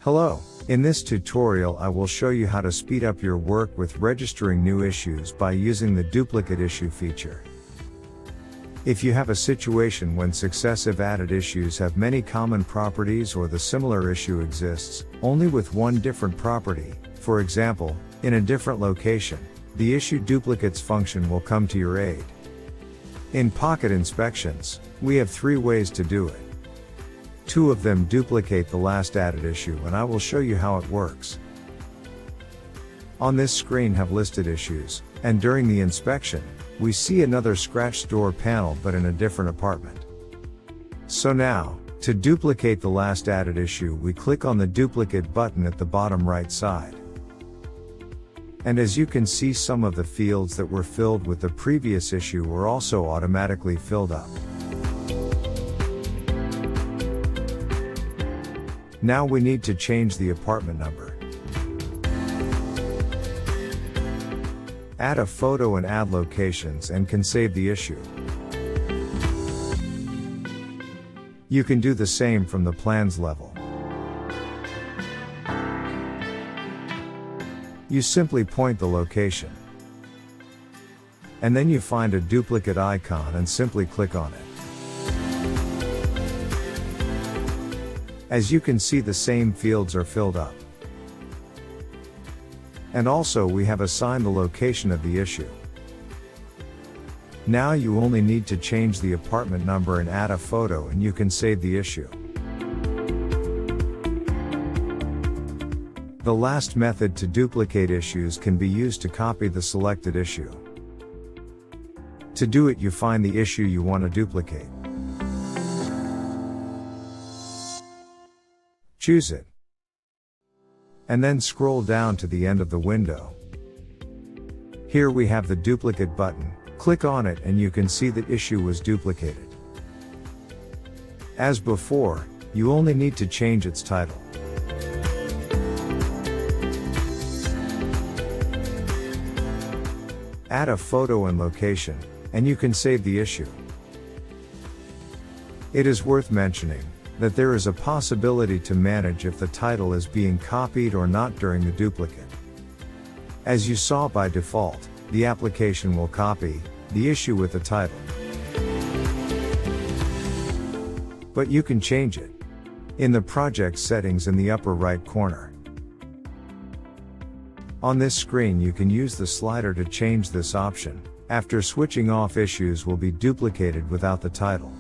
Hello. In this tutorial I will show you how to speed up your work with registering new issues by using the duplicate issue feature. If you have a situation when successive added issues have many common properties or the similar issue exists, only with one different property, for example, in a different location, the issue duplicates function will come to your aid. In Pocket Inspections, we have 3 ways to do it. 2 of them duplicate the last added issue and I will show you how it works. On this screen have listed issues, and during the inspection, we see another scratched door panel but in a different apartment. So now, to duplicate the last added issue we click on the duplicate button at the bottom right side. And as you can see, some of the fields that were filled with the previous issue were also automatically filled up. Now we need to change the apartment number. Add a photo and add locations and can save the issue. You can do the same from the plans level. You simply point the location. And then you find a duplicate icon and simply click on it. As you can see, the same fields are filled up. And also we have assigned the location of the issue. Now you only need to change the apartment number and add a photo and you can save the issue. The last method to duplicate issues can be used to copy the selected issue. To do it, you find the issue you want to duplicate. Choose it. And then scroll down to the end of the window. Here we have the duplicate button, click on it and you can see that issue was duplicated. As before, you only need to change its title. Add a photo and location, and you can save the issue. It is worth mentioning that there is a possibility to manage if the title is being copied or not during the duplicate. As you saw, by default, the application will copy the issue with the title. But you can change it in the project settings in the upper right corner. On this screen you can use the slider to change this option. After switching off, issues will be duplicated without the title.